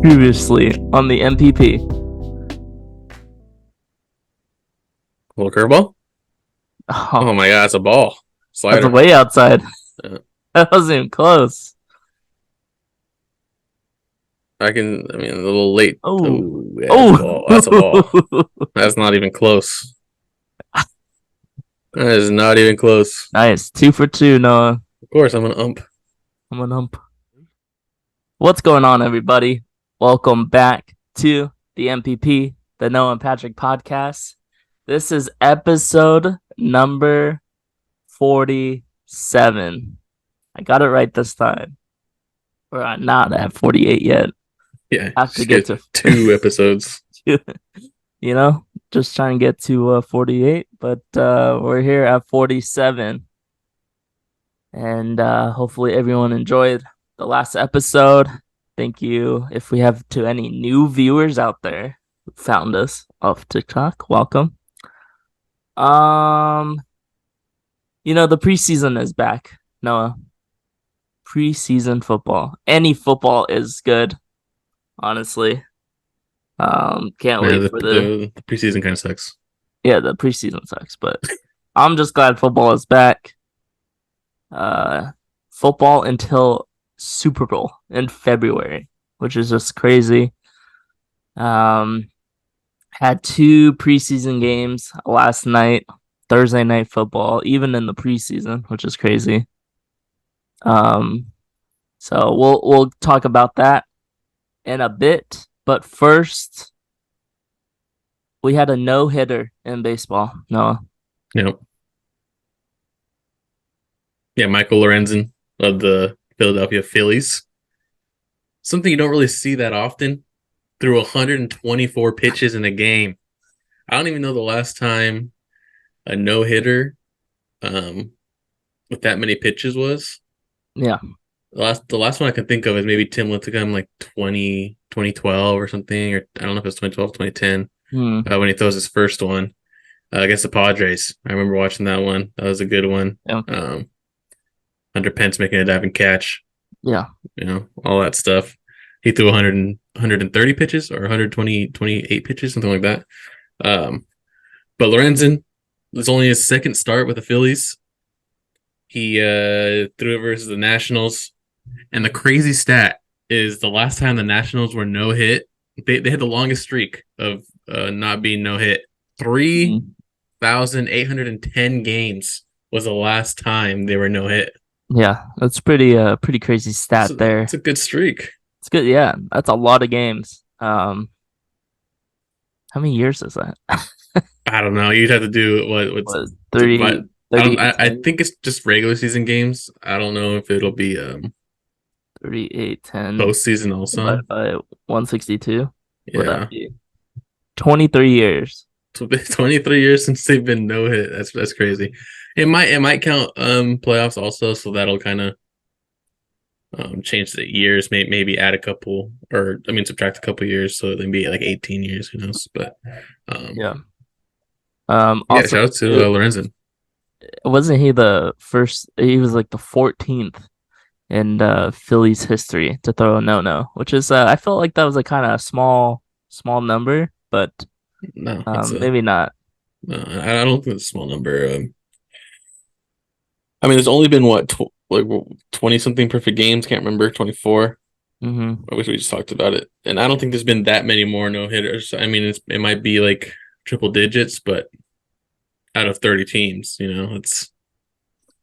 Previously on the MPP. Little curveball? Oh Oh, my god, it's a ball. that's Slider. way outside. Uh, That wasn't even close. a little late. Oh, Oh, yeah, it's a ball. That's a ball. oh. That's not even close. That is not even close. Nice. 2 for 2, Noah. Of course, I'm an ump. I'm an ump. What's going on, everybody? Welcome back to the MPP, the Noah and Patrick podcast. This is episode number 47. I got it right this time. We're not at 48 yet. Yeah, I have to just get get to 2 episodes. you know, just trying to get to 48, but we're here at 47. And hopefully everyone enjoyed the last episode. Thank you. If we have to any new viewers out there who found us off TikTok, welcome. The preseason is back, Noah. Preseason football. Any football is good, honestly. Can't Man, wait the, for the preseason kind of sucks. the preseason sucks, but I'm just glad football is back. Football until Super Bowl in February, which is just crazy. Um, had 2 preseason games last night, Thursday night football, even in the preseason, which is crazy. Um, so we'll talk about that in a bit, but first we had a no-hitter in baseball. Noah. Yep. Yeah, Michael Lorenzen of the Philadelphia Phillies. Something you don't really see that often. Threw 124 pitches in a game. I don't even know the last time a no-hitter with that many pitches was. Yeah. The last one I can think of is maybe Tim Lincecum like 2012 or something, or I don't know if it's 2012, 2010, Hmm. when he throws his first one against the Padres. I remember watching that one. That was a good one. Yeah. Hunter Pence making a diving catch, Yeah. all that stuff. He threw 130 pitches or 28 pitches, something like that. But Lorenzen, it's only his second start with the Phillies. He threw it versus the Nationals. And the crazy stat is the last time the Nationals were no hit, they had the longest streak of not being no hit. 3,810 games was the last time they were no hit. Yeah, that's pretty crazy stat there. It's a good streak. It's good. Yeah, that's a lot of games. How many years is that? I don't know. You'd have to do what's What, divide. 30, I don't. 38, I think it's just regular season games. I don't know if it'll be 38, 10 postseason also. divided by 162. Would that Yeah, be 23 years? it's been 23 years since they've been no hit. That's crazy. It might count playoffs also, so that'll kind of change the years. Maybe add a couple, or I mean subtract a couple years, so it'll be like 18 years. Who knows? But Yeah. yeah. Also, Shout out to Lorenzen. wasn't he the first? He was like the 14th in Phillies history to throw a no-no, which is I felt like that was a kind of small number, but No, it's a maybe not. no. I don't think it's a small number. I mean, there's only been like 20 something perfect games. Can't remember 24. Mm-hmm. I wish we just talked about it. And I don't think there's been that many more no hitters. I mean, it might be like triple digits, but out of 30 teams, it's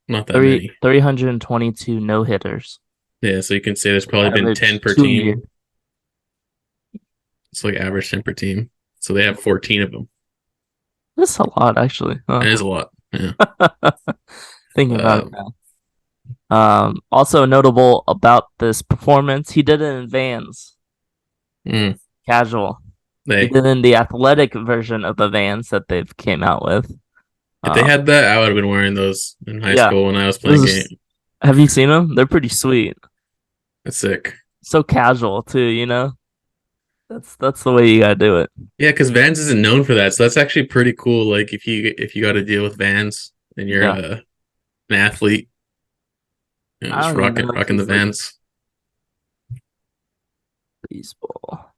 not that many. 322 no-hitters. Yeah, so you can say there's probably been Average 10 per 2 years. team. It's like average 10 per team. So they have 14 of them. That's a lot, actually. It Huh. is a lot. Yeah. Thinking about it Um, now. Also notable about this performance, he did it in Vans, mm, casual. He they did it in the athletic version of the Vans that they've came out with. if they Um, had that, I would have been wearing those in high yeah, school when I was this playing game. is. Have you seen them? They're pretty sweet. That's sick. So casual too, you know. That's the way you gotta do it. Yeah, because Vans isn't known for that, so that's actually pretty cool. Like if you got to deal with Vans and you're Yeah, an athlete, I just don't even rocking know if rocking the he's like Vans. Baseball.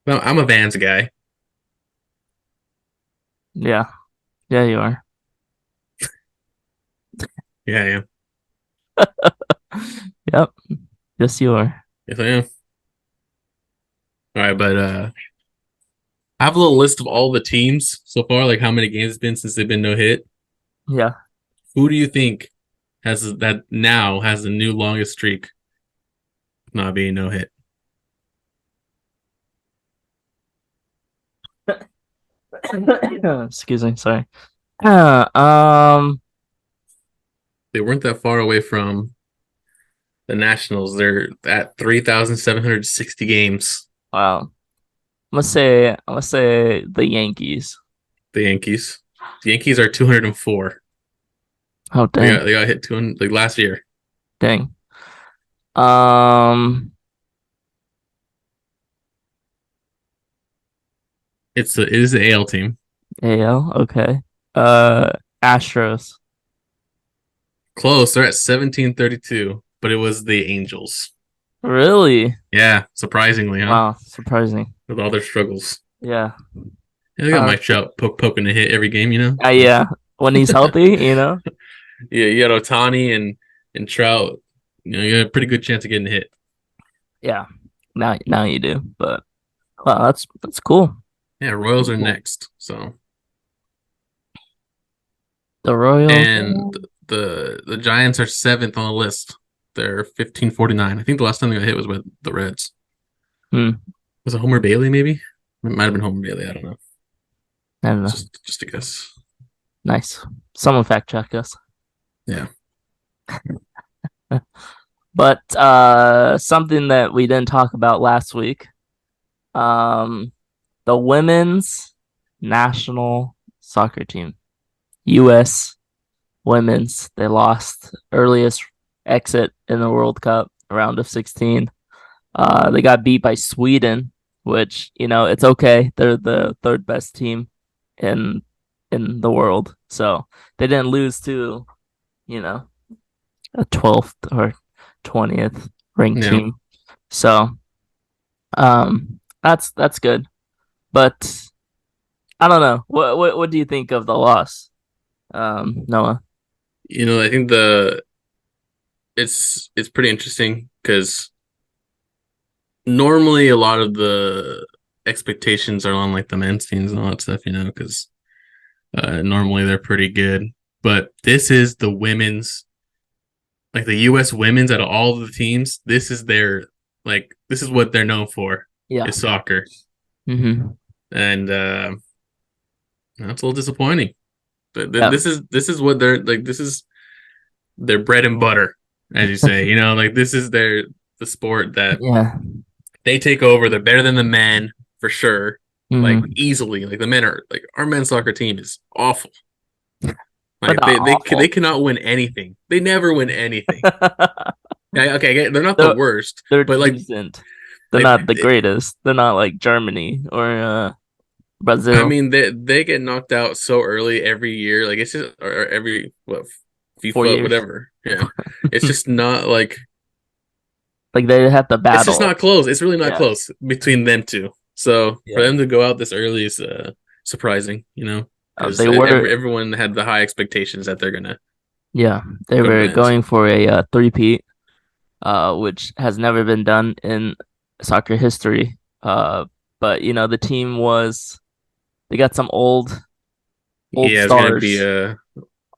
Well, I'm a Vans guy. Yeah, yeah, you are. Yeah, I am. Yep. Yes, you are. Yes, I am. All right, but I have a little list of all the teams so far, like how many games it's been since they've been no hit. Yeah. Who do you think has the new longest streak of not being no hit? Excuse me. Sorry. Uh, um. They weren't that far away from the Nationals. They're at 3,760 games. Wow. I'm gonna say the Yankees. The Yankees. The Yankees are 204. Oh They dang, got they got hit 200 like last year. dang. Um. It is the AL team. AL. Okay. Uh. Astros. Close. They're at 1732, but it was the Angels. Really? Yeah, surprisingly, huh? Wow. Surprising. With all their struggles. Yeah. Yeah, they got Mike Trout poking a hit every game, you know? So Yeah. When he's healthy. yeah, you got Otani and Trout. You got a pretty good chance of getting hit. Yeah. Now you do. But wow, that's cool. Yeah, Royals That's are cool. next. So The Royals. and the Giants are seventh on the list. They're 1549. I think the last time they got hit was with the Reds. Hmm. Was it Homer Bailey? Maybe it might have been Homer Bailey. I don't know. I don't know. Just a guess. Nice. Someone fact check us. Yeah. But something that we didn't talk about last week. Um, the women's national soccer team, U.S. women's, they lost earliest exit in the World Cup round of 16. They got beat by Sweden, which it's okay. They're the third best team in the world, so they didn't lose to you know a 12th or 20th ranked Yeah. team. So that's good. But I don't know. What do you think of the loss, Noah? I think it's pretty interesting because normally a lot of the expectations are on like the men's teams and all that stuff, because normally they're pretty good. But this is the women's, like the U.S. women's out of all of the teams. This is what they're known for Yeah. is soccer, Mm-hmm. and that's a little disappointing. Yeah. This is what they're like. This is their bread and butter, as you say. Like this is the sport that Yeah. they take over. They're better than the men for sure, like Mm-hmm. easily. Like the men are like our men's soccer team is awful. But Like not they awful. cannot win anything. They never win anything. Yeah, okay, they're not the they're worst, they're but decent. They're like not the greatest. They're not like Germany or I Brazil mean they get knocked out so early every year. Like it's just or every what 4 years. whatever. Yeah, it's just not like Like they have to it's just battle. not close. It's really not Yeah. close between them two. So for Yeah. them to go out this early is surprising, because They were everyone had the high expectations that they're yeah, they gonna were win it. going for a three-peat, which has never been done in soccer history. But the team was they got some old Yeah, it's gonna be stars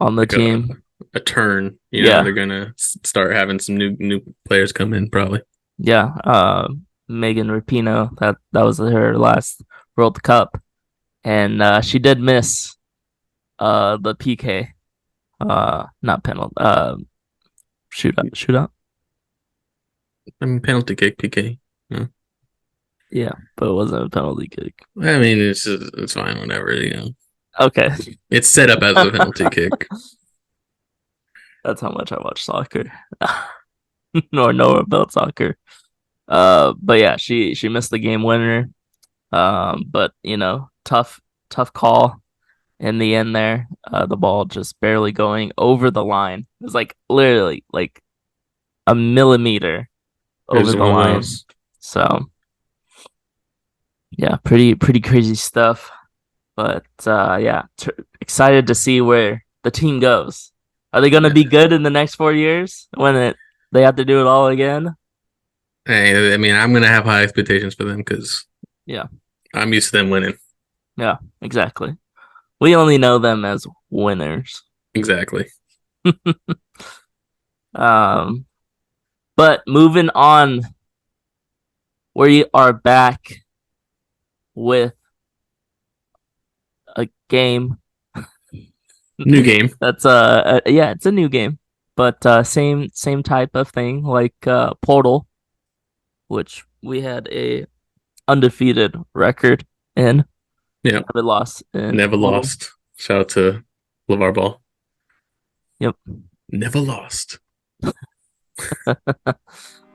on the like a team. a turn. Yeah. They're gonna start having some new players come in probably. Yeah. Megan Rapinoe, that was her last World Cup. And she did miss the PK. Not penalty. Shootout. I mean, penalty kick, PK. Yeah. Yeah, but it wasn't a penalty kick. I mean, it's fine, whatever. Okay. It's set up as a penalty kick. That's how much I watch soccer. Nor know about soccer. But yeah, she missed the game winner. But tough call in the end there. The ball just barely going over the line. It was like literally like a millimeter over the one of line. those. So yeah, pretty crazy stuff. But yeah, excited to see where the team goes. Are they going to be good in the next 4 years when they have to do it all again? Hey, I mean, I'm gonna have high expectations for them because Yeah, I'm used to them winning. yeah, exactly. We only know them as winners. Exactly. Um, but moving on, we are back with a game. New game. That's yeah, it's a new game, but same type of thing like Portal, which we had a undefeated record in. Yeah. Never lost in Never Portal. lost. Shout out to LeVar Ball. Yep. Never lost.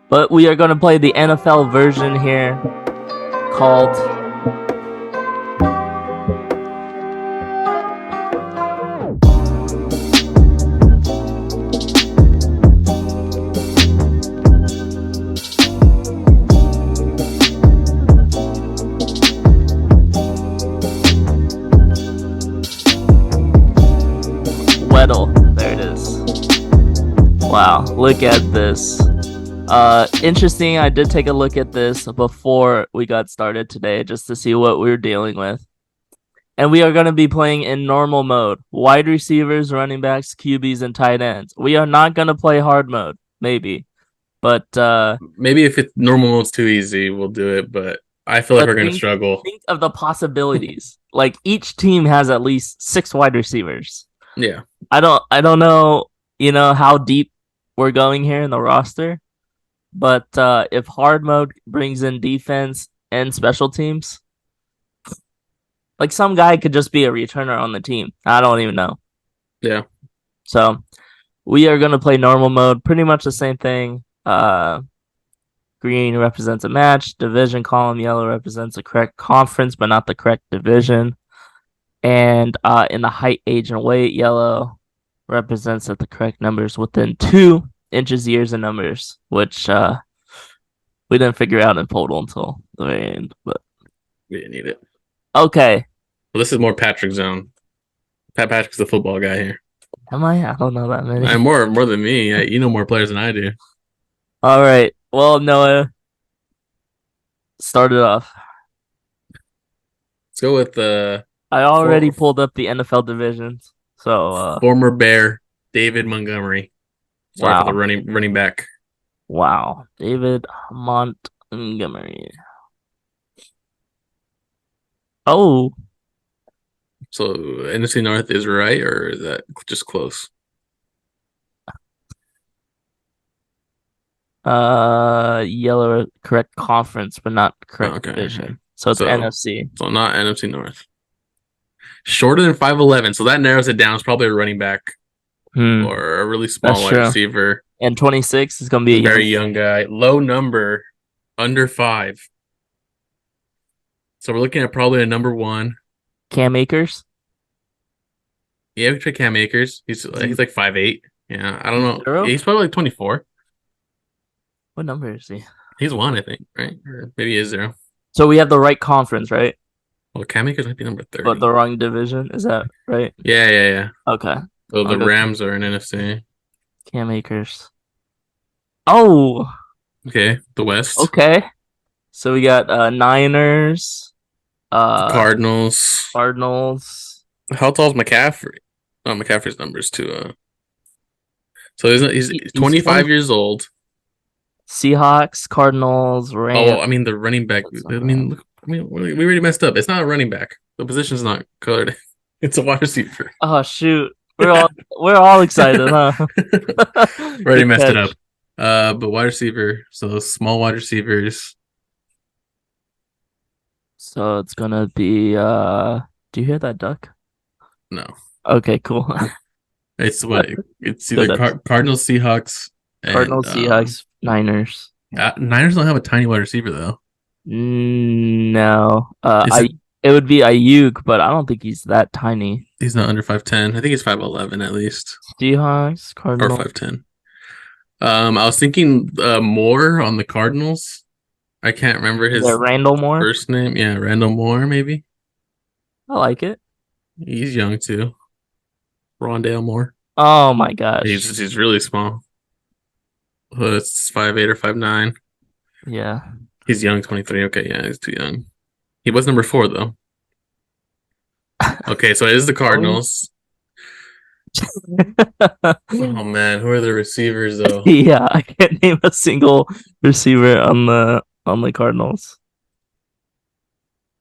But we are going to play the NFL version here called WEDDLE. There it is. Wow, look at this. Interesting. I did take a look at this before we got started today just to see what we were dealing with. And we are going to be playing in normal mode. Wide receivers, running backs, QBs, and tight ends. We are not going to play hard mode, maybe. But maybe if it's normal mode's too easy, we'll do it, but I feel like we're gonna struggle. Think of the possibilities. Like each team has at least 6 wide receivers. Yeah. I don't know, how deep we're going here in the roster. But if hard mode brings in defense and special teams, like some guy could just be a returner on the team. I don't even know. Yeah. So we are going to play normal mode, pretty much the same thing. Green represents a match, division column, yellow represents a correct conference, but not the correct division. And in the height, age, and weight, yellow represents that the correct numbers within 2 inches, years, and numbers, which we didn't figure out in Podal until the very end. But We didn't need it. okay. Well, this is more Patrick's zone. Patrick's the football guy here. Am I? I don't know that many. More than me. You know more players than I do. All right. Well, Noah, start it off. Let's go with I already pulled up the NFL divisions. So former Bear David Montgomery. Sorry for the running back. Wow. David Montgomery. Oh. So NFC North is right, or is that just close? Yellow correct conference, but not correct division. Okay. So it's NFC. So not NFC North. Shorter than 5'11", so that narrows it down. It's probably a running back or a really small wide receiver. And 26 is going to be a very young guy. Low number, under 5. So we're looking at probably a number 1. Cam Akers? Yeah, we try Cam Akers. He's like 5'8". Yeah, I don't know. Zero? He's probably like 24. What number is he? He's 1, I think, right? Or maybe he is 0. So we have the right conference, right? Well, Cam Akers might be number 30. But the wrong division, is that right? Yeah. Okay. So the Rams are in NFC. Cam Akers. Oh. Okay, the West. Okay. So we got Niners. Cardinals. How tall is McCaffrey? Oh, McCaffrey's numbers too. So he's 25 years old. Seahawks, Cardinals, Rams. Oh, I mean the running back. We already messed up. It's not a running back. The position's not colored. It's a wide receiver. Oh shoot, we're all excited, huh? Already messed it up. But wide receiver. So small wide receivers. So it's gonna be. Do you hear that duck? No. Okay, cool. It's what? It's either Cardinals, Seahawks. Cardinals, Seahawks, Niners. Niners don't have a tiny wide receiver though. No. It would be Ayuk, but I don't think he's that tiny. He's not under 5'10". I think he's 5'11" at least. Seahawks, Cardinals, or 5'10". I was thinking Moore on the Cardinals. I can't remember Is it his Randall Moore? first name. Yeah, Randall Moore, maybe. I like it. He's young too. Rondale Moore. Oh my gosh. He's really small. It's 5'8" or 5'9". Yeah. He's young, 23. Okay, yeah, he's too young. He was number 4 though. Okay, so it is the Really? Cardinals. Oh man, who are the receivers though? Yeah, I can't name a single receiver on the Cardinals.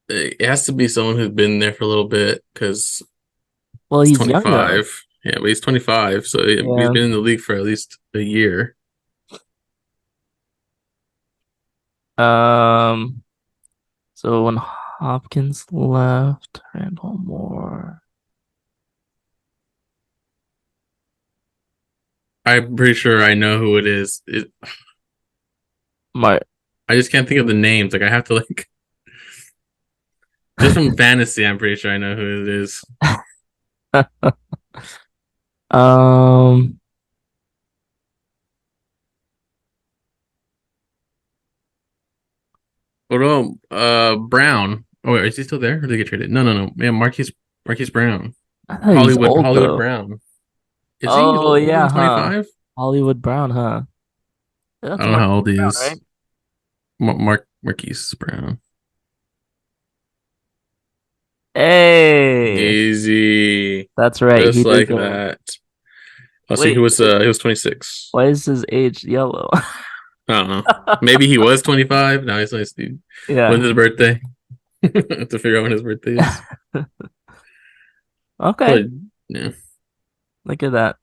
It has to be someone who's been there for a little bit because Well, he's he's young though. 25. Yeah, but he's 25, so he's Yeah. been in the league for at least a year. Um. So when Hopkins left, Randall Moore. I'm pretty sure I know who it is. My. I just can't think of the names. Like I have to like just from fantasy. I'm pretty sure I know who it is. um. What about Brown? Oh wait, is he still there? Or did he get traded? No, no, no. Yeah, Marquise Brown. I thought he's old Hollywood though. Brown. Is he? He's Oh older than yeah, huh? 25? Hollywood Brown, huh? I That's don't know how Marquise old he Brown, is. right? Marquise Brown. Hey, Easy. that's right. Just He did like go. that. I'll see Wait, he was 26. why is his age yellow? I don't know. Maybe he was 25. Now he's nice. When's Yeah. his birthday? Have to figure out when his birthday is. Okay. But yeah. Look at that.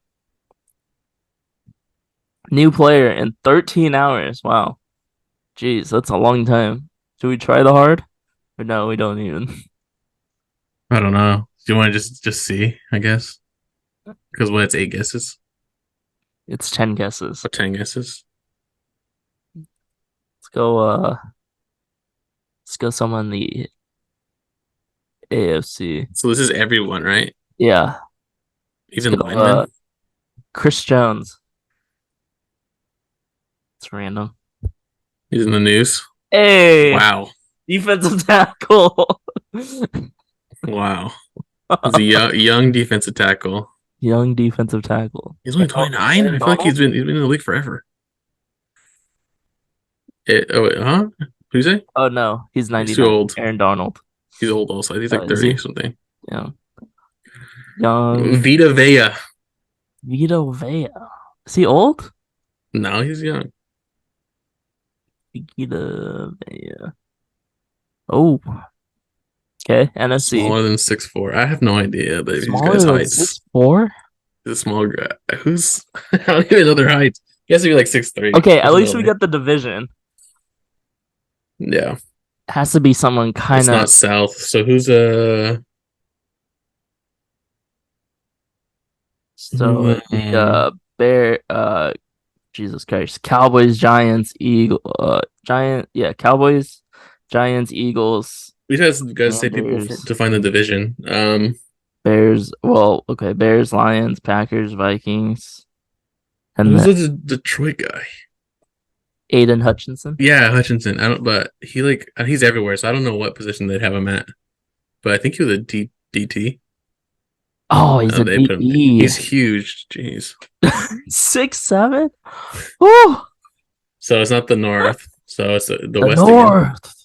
New player in 13 hours. Wow. Jeez, that's a long time. Should we try the hard? Or no, we don't even. I don't know. Do you want to just see, I guess? Because what it's 8 guesses It's 10 guesses. or 10 guesses. Let's go let's go someone in the AFC. So this is everyone, right? Yeah. Let's Even go linemen. Chris Jones. It's random. He's in the news. Hey, Wow. defensive tackle. Wow. He's a young defensive tackle. Young defensive tackle. He's only 29. Aaron I feel like Donald? he's been in the league forever. Oh wait, huh? Who's he? Oh no, he's He's too 99. old. Aaron Donald. He's old also. He's Oh, like is 30 he? or something. Yeah. Young Vita Vea. Vito Vea. Is he old? No, he's young. Vita Vea. Oh, okay. NFC. Smaller than 6'4". I have no idea these guys' Smaller than heights. 6'4"? He's a small guy. Who's I don't even know their heights. He has to be like 6'3". Okay, at There's no least we way. got the division. Yeah. Has to be someone It's kind of. not South. So who's So it'd be Bear. Jesus Christ, Cowboys, Giants, Eagle, yeah, Cowboys, Giants, Eagles, we just gotta say people Commanders, to find the division. Bears. Well, okay, Bears, Lions, Packers, Vikings, and Who's then the Detroit guy? Aiden Hutchinson. Yeah, Hutchinson. I don't, but he's everywhere, so I don't know what position they'd have him at. But I think he was a DT. Oh, he's a They put him. DE. He's huge. Jeez. 6'7". Woo! So it's not the North. So it's the The West again. North.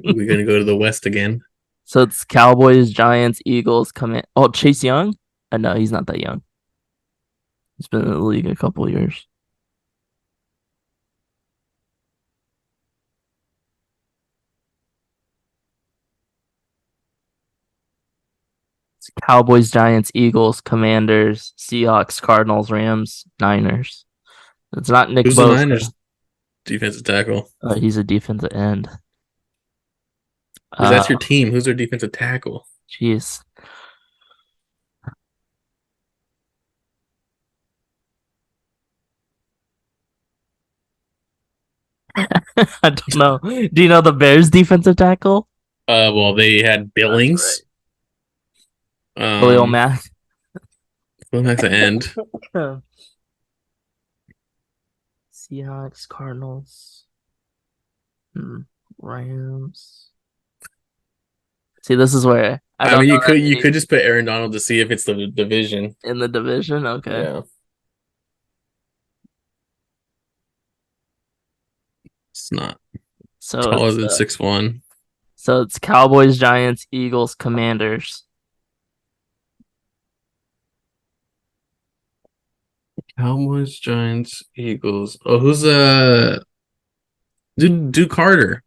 We're gonna go to the West again. So it's Cowboys, Giants, Eagles. Come in. Oh, Chase Young. No, he's not that young. He's been in the league a couple years. It's Cowboys, Giants, Eagles, Commanders, Seahawks, Cardinals, Rams, Niners. It's not Nick Who's the Bosa. Niners defensive tackle? He's a defensive end. Because that's your team. Who's their defensive tackle? Jeez. I don't know. Do you know the Bears defensive tackle? Well, they had Billings. Khalil Mack. Well, that's the end. Seahawks, Cardinals, hmm, Rams. See, this is where I I don't mean, know that you many could just put Aaron Donald to see if it's the division. in the division. Okay. Yeah, it's not So taller it's than 6'1". Cowboys, Giants, Eagles, Commanders. Cowboys, Giants, Eagles. Oh, who's do Carter?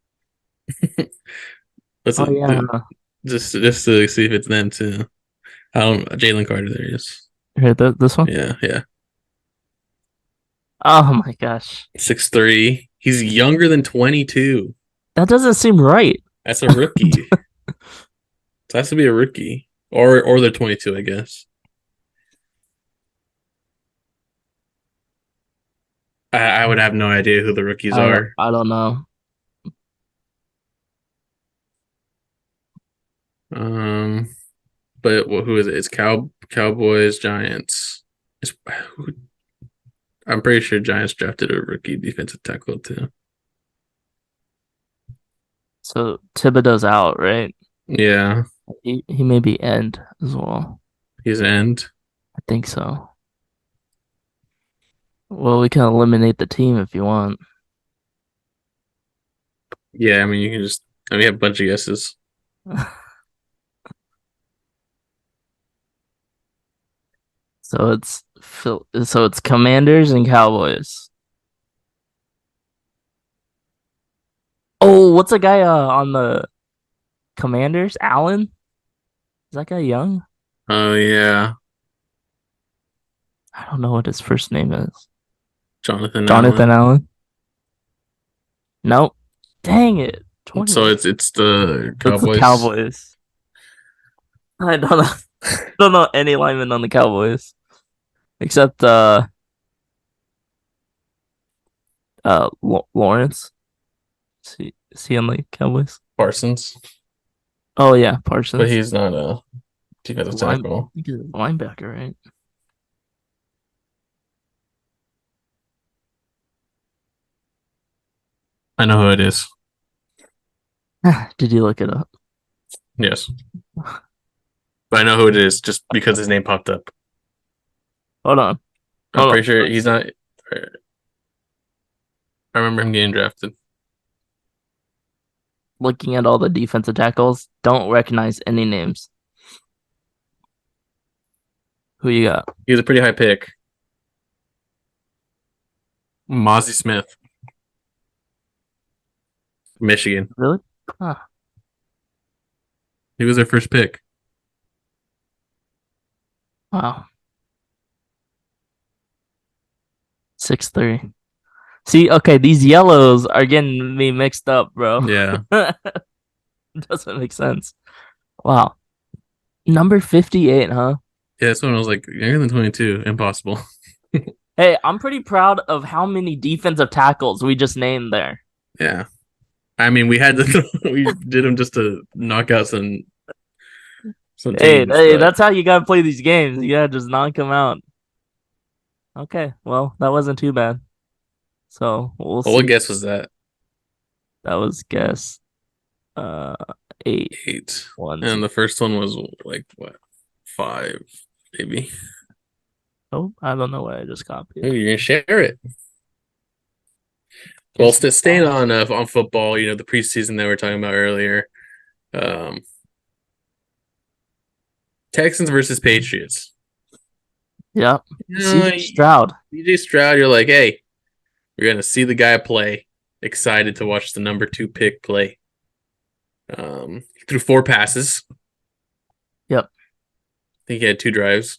Let's Oh yeah, no. just to see if it's them too. I don't Jalen Carter. There he is. Here, this one. Yeah, yeah. Oh my gosh, 6'3". He's younger than 22. that doesn't seem right. That's a rookie. So it has to be a rookie, or they're 22, I guess. I would have no idea who the rookies are. I don't know. Um, but who is it? It's Cowboys, Giants. It's, I'm pretty sure Giants drafted a rookie defensive tackle too. So Thibodeau's out, right? Yeah, He may be end as well. he's end. I think so. Well, we can eliminate the team if you want. Yeah, I mean you can just. I mean, we have a bunch of guesses. So it's Commanders and Cowboys. Oh, what's the guy on the Commanders? Allen? Is that guy young? Oh yeah, I don't know what his first name is. Jonathan Jonathan Allen. Allen? Nope. Dang it. So 20. it's the That's the Cowboys. Cowboys. I don't know. Don't know any linemen on the Cowboys except Lawrence. Is he on the Cowboys? Parsons, Oh yeah, but Parsons. he's not a defensive I tackle. think he's a linebacker, right? I know who it is. Did you look it up? Yes, but I know who it is just because his name popped up. Hold on. I'm Hold on. pretty sure he's not. I remember him getting drafted. Looking at all the defensive tackles, don't recognize any names. Who you got? He was a pretty high pick. Mozzie Smith, Michigan. Really? Huh. He was their first pick. Wow. 6'3". See, okay, these yellows are getting me mixed up, bro. Yeah, Doesn't make sense. Wow. Number 58, huh? yeah. That's when I was like, younger than 22, impossible. Hey, I'm pretty proud of how many defensive tackles we just named there. Yeah, I mean, we had to. We did them just to knock out some teams, Hey, but that's how you gotta play these games. You gotta just knock them out. Okay, well, that wasn't too bad. So we'll well, what see. guess was that? That was guess uh eight 8, one two. and the first one was like what, 5, maybe. Oh, I don't know what I just copied. Oh, you're gonna share it. Well, Guess staying on football, you know, the preseason that we were talking about earlier. Um, Texans versus Patriots. Yep. You know, CJ Stroud. CJ Stroud, you're like, hey, we're gonna see the guy play. Excited to watch the number 2 pick play. He threw 4 passes. Yep. I think he had 2 drives,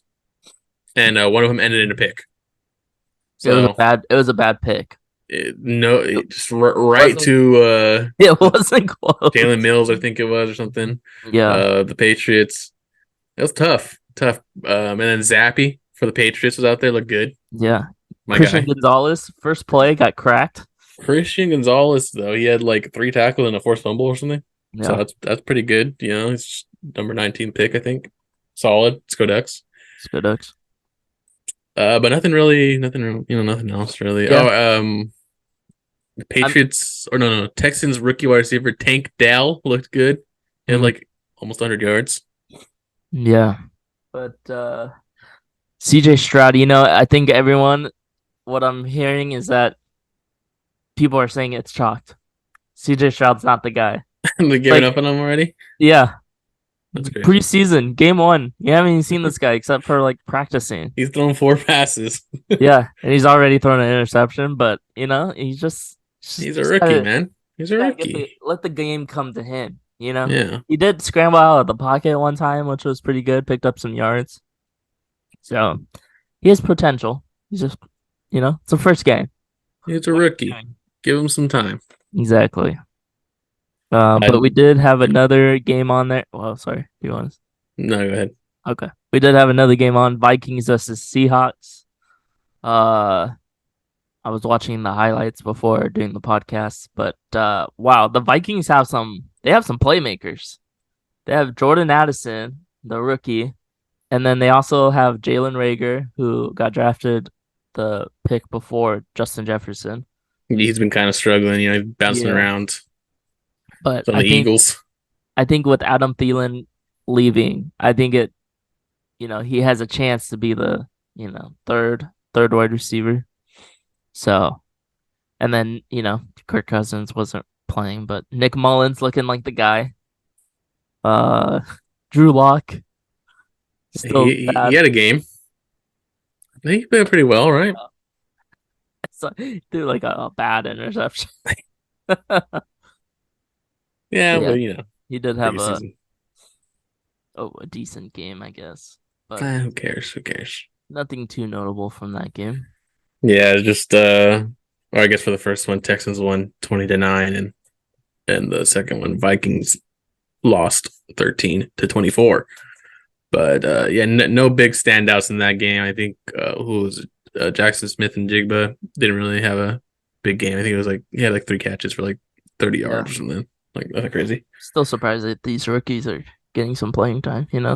and one of them ended in a pick. It So was a bad pick. just right Wasn't to it wasn't close. Jalen Mills, I think it was, or something. Yeah. The Patriots. It was tough. And then Zappy for the Patriots was out there, looked good. Yeah. My Christian guy. Gonzalez, first play got cracked. Christian Gonzalez, though, he had like 3 tackles and a forced fumble or something. So Yeah. that's pretty good. You know, it's number 19 pick, I think. Solid. Let's go Ducks. Scoducks. But nothing else really. Yeah. Oh, The I'm Patriots, or no, Texans rookie wide receiver Tank Dell looked good. He had mm, like almost 100 yards. yeah, but CJ Stroud, I think everyone what I'm hearing is that people are saying it's chalked. CJ Stroud's not the guy. They giving Like, up on him already. yeah, That's crazy. preseason, game one. You haven't even seen this guy except for like practicing. He's thrown 4 passes. Yeah, and he's already thrown an interception, but he's He's a just rookie, gotta man. He's a rookie. let the game come to him. Yeah. He did scramble out of the pocket one time, which was pretty good. Picked up some yards, so he has potential. He's just it's a first game. He's a What are rookie. you doing? Give him some time. Exactly. But we And did have another game on there. Well, sorry. Do you want to? no, go ahead. Okay. We did have another game on Vikings versus Seahawks. Uh, I was watching the highlights before doing the podcast, but wow, the Vikings have some playmakers. They have Jordan Addison, the rookie, and then they also have Jalen Rager, who got drafted the pick before Justin Jefferson. He's been kind of struggling, bouncing Yeah. around But on the Eagles. I think with Adam Thielen leaving, I think he has a chance to be the, third wide receiver. So, and then, Kirk Cousins wasn't playing, but Nick Mullins looking like the guy. Uh, Drew Lock still He bad. had a game. I think he played pretty well, right? So, threw like a bad interception. Yeah, But yeah, but he did have preseason. a decent game, I guess, but Who cares? Who cares? nothing too notable from that game. Yeah, just or I guess for the first one, Texans won 20-9, and the second one, Vikings lost 13-24. But yeah, no big standouts in that game. I think who was it? Jackson Smith and Jigba didn't really have a big game. I think it was like he had like 3 catches for like 30 Yeah, yards or something. Like nothing crazy. still surprised that these rookies are getting some playing time. Yeah,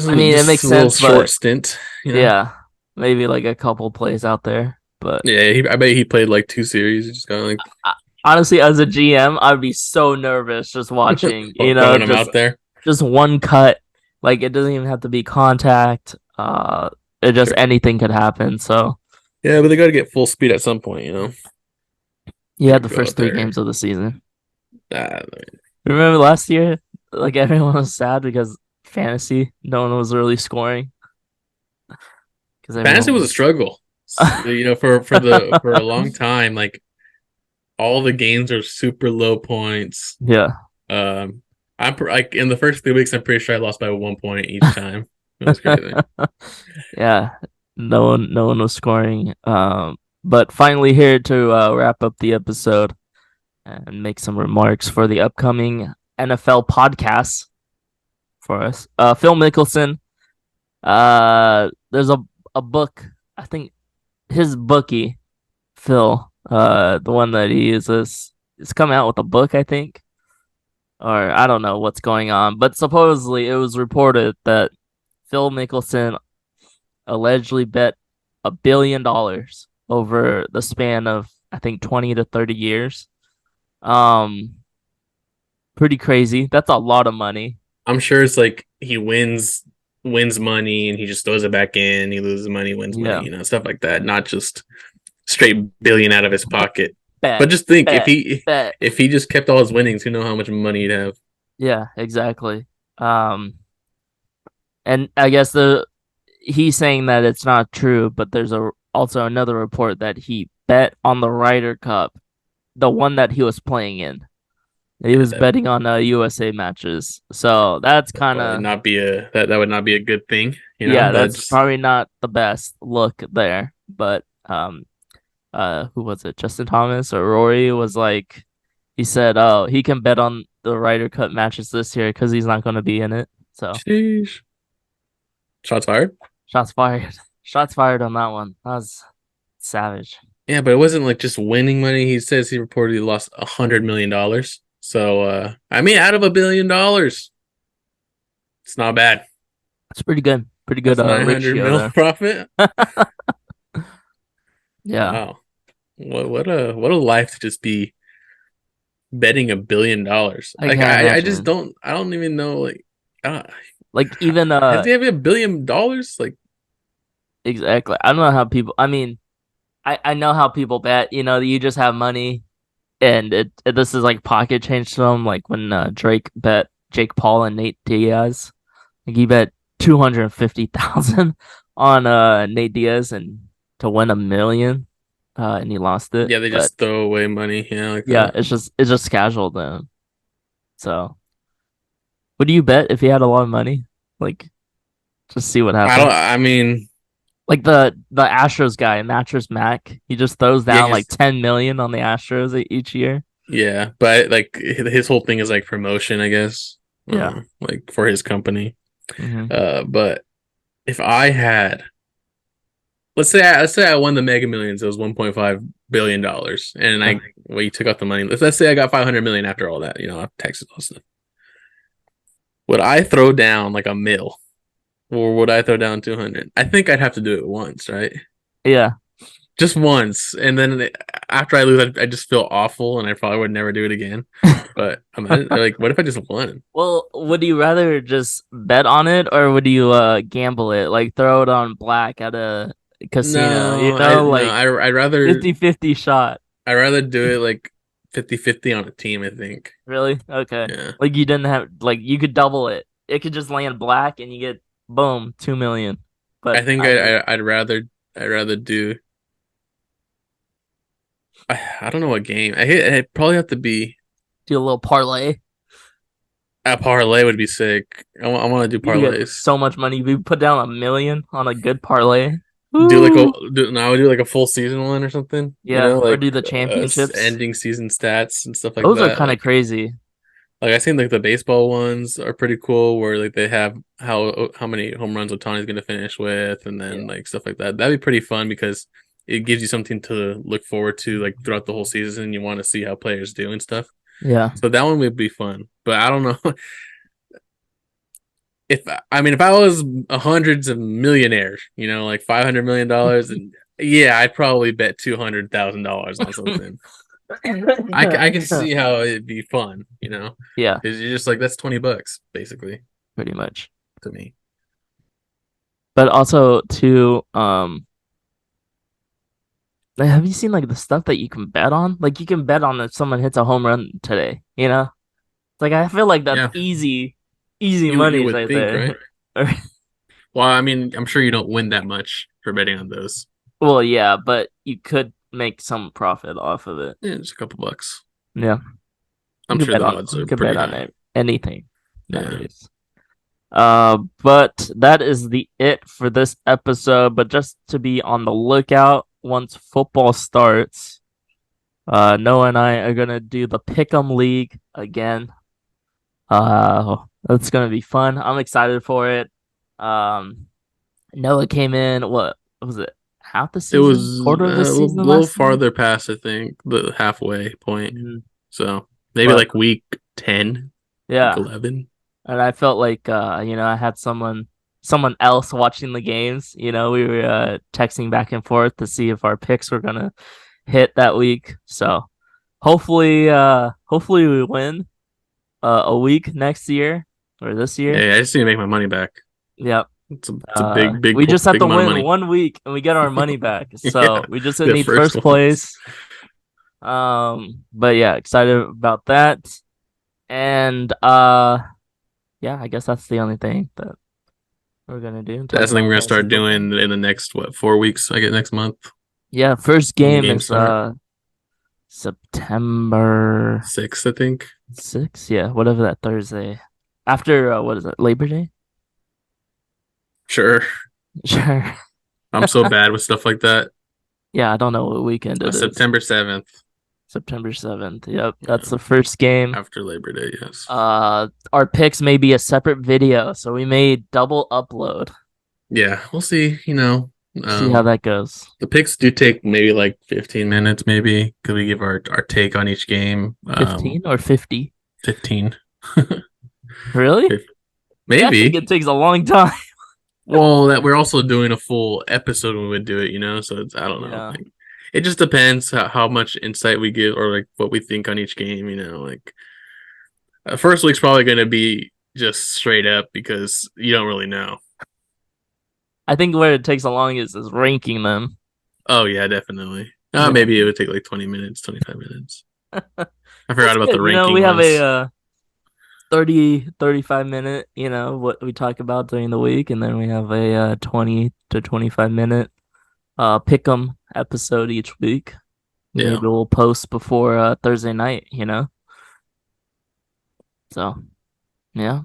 I mean, it just makes a little sense, short but stint. yeah, maybe like a couple plays out there. But Yeah, I bet he played like 2 series. He just kind of like I, honestly, as a GM, I'd be so nervous just watching, throwing him out there. just one cut. Like it doesn't even have to be contact. It just Sure. anything could happen. So Yeah, but they got to get full speed at some point. you had Can't the go first out three there. games of the season. Ah, Remember last year? Like everyone was sad because fantasy, no one was really scoring because fantasy everyone was a was. struggle. For a long time, like all the games are super low points. Yeah. Um, like in the first 3 weeks, I'm pretty sure I lost by 1 point each time. It was crazy. Yeah, no one was scoring. But finally here to wrap up the episode and make some remarks for the upcoming NFL podcasts for us. Phil Mickelson. There's a book. I think his bookie, Phil, the one that he uses, is coming out with a book. I think, or I don't know what's going on, but supposedly it was reported that Phil Mickelson allegedly bet $1 billion over the span of I think 20 to 30 years. Um, Pretty crazy. That's a lot of money. I'm sure it's like he wins money and he just throws it back in. He loses money, wins money, Yeah. stuff like that. Not just straight billion out of his pocket. Bet, But just think if bet, he bet. if he just kept all his winnings, who know how much money he'd have. Yeah, exactly. Um, and I guess he's saying that it's not true, but there's also another report that he bet on the Ryder Cup, the one that he was playing in. He Yeah, was betting on USA matches. So that's that'd kind probably of not be that would not be a good thing. yeah, that's That's probably not the best look there. But who was it? Justin Thomas or Rory was like he said, "Oh, he can bet on the Ryder Cup matches this year because he's not going to be in it." So sheesh. Shots fired. shots fired. Shots fired on that one. That was savage. Yeah, but it wasn't like just winning money. He says he reportedly lost $100 million. So I mean, out of $1 billion, it's not bad. It's pretty good. Pretty good That's 900 ratio mil there. profit. Yeah. Wow. what a life to just be betting $1 billion. I Like can't I just imagine. don't I don't even know like uh, Like even has he ever $1 billion? Like exactly. I don't know how people. I mean, I know how people bet. You know, you just have money, and this is like pocket change to them. Like when Drake bet Jake Paul and Nate Diaz. Like he bet 250,000 on Nate Diaz and to win 1 million, and he lost it. yeah, they But just throw away money, like yeah, that. it's just casual then. So, would you bet if you had a lot of money? Like, just see what I don't. happens. I mean, Like the Astros guy, Mattress Mac, he just throws yeah, down like 10 million on the Astros each year. yeah, but like his whole thing is like promotion, I guess, Yeah. like for his company. Hmm. But if I had, let's say I won the Mega Millions, it was $1.5 billion, and Yeah. you took out the money. Let's say I got 500 million after all that, taxes all stuff. Would I throw down like a mil, or would I throw down 200? I think I'd have to do it once, right? Yeah. Just once, and then after I lose, I just feel awful, and I probably would never do it again. But like, what if I just won? Well, would you rather just bet on it or would you gamble it? Like throw it on black at a casino, No, no, like I'd rather 50-50 shot. do it like 50-50 on a team, I think. Really? Okay. Yeah. Like you didn't have like you could double it. It could just land black and you get boom, 2 million. I But think I mean, I'd rather do I don't know what game. I'd probably have to be do a little parlay. a parlay would be sick. I want to do You get parlays. so much money. You put down 1 million on a good parlay. Do like a Woo! do now I would do like a full season one or something, Yeah, or like do the championships. ending season stats and stuff like Those are that. kind of crazy. I seen like the baseball ones are pretty cool where like they have how many home runs Otani's going to finish with and then Yeah. like stuff like that. That'd be pretty fun because it gives you something to look forward to like throughout the whole season. You want to see how players do and stuff. Yeah. So that one would be fun. But I don't know if I mean if I was hundreds of millionaires, like $500 million, and yeah, I'd probably bet $200,000 on something. I can see how it'd be fun, Yeah, because you're just like that's $20 basically pretty much. to me. But also too, have you seen like the stuff that you can bet on? Like you can bet on if someone hits a home run today, you know? It's like I feel like that's Yeah, easy you money would right think, there. right? Well, I mean, I'm sure you don't win that much for betting on those. Well, yeah, but you could make some profit off of it. Yeah, just a couple bucks. Yeah, I'm sure the odds you are could pretty bet on high. anything Yeah, nowadays. But that is the it for this episode. But just to be on the lookout once football starts, Noah and I are gonna do the Pick'em League again. That's gonna be fun. I'm excited for it. Um, Noah came in. What was it? Half the it season? was Quarter of the a season little last year? farther past, I think, the halfway point. Mhm. So maybe But like week 10, week yeah, 11. and I felt like I had someone else watching the games. We were texting back and forth to see if our picks were gonna hit that week. So hopefully we win a week next year or this year. Yeah, I just need to make my money back. Yep. It's a big, big, We just have big to amount of win money. 1 week and we get our money back. Yeah, So we just the need first first ones. place. But yeah, excited about that. And yeah, I guess that's the only thing that we're gonna do. Talk That's the thing about we're gonna fantasy start football. doing in the next 4 weeks. I get next month Yeah, first when the game games is start. September 6th, I think. 6th. Yeah, whatever that Thursday. After what is it? Labor Day? Sure. Sure. I'm so bad with stuff like that. Yeah, I don't know what weekend it is. September 7th. September 7th. Yep, that's Yeah, the first game. after Labor Day, yes. Our picks may be a separate video, so we may double upload. Yeah, we'll see. See how that goes. The picks do take maybe like 15 minutes, maybe, because we give our take on each game. 15 or 50? 15. Really? I think Maybe. it takes a long time. Well, that we're also doing a full episode when we would do it, so it's I don't know. Yeah. Like it just depends how much insight we give or like what we think on each game. Like first week's probably going to be just straight up because you don't really know. I think where it takes the longest is ranking them. Oh yeah, definitely. Yeah. Maybe it would take like 20 minutes, 25 minutes. I forgot That's about good. the We ranking have a ones. 30-35 minute, what we talk about during the week, and then we have a 20 to 25 minute pick 'em episode each week. Yeah. Maybe we'll post before Thursday night. So yeah,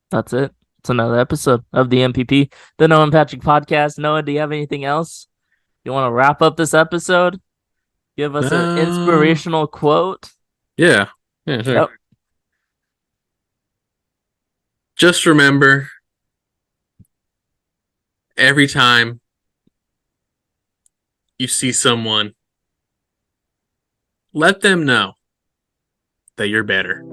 that's it. It's another episode of the MPP, the Noah and Patrick podcast. Noah, do you have anything else? You want to wrap up this episode? Give us an Uh, inspirational quote. yeah. Yeah, sure. Yep. Just remember every time you see someone, let them know that you're better.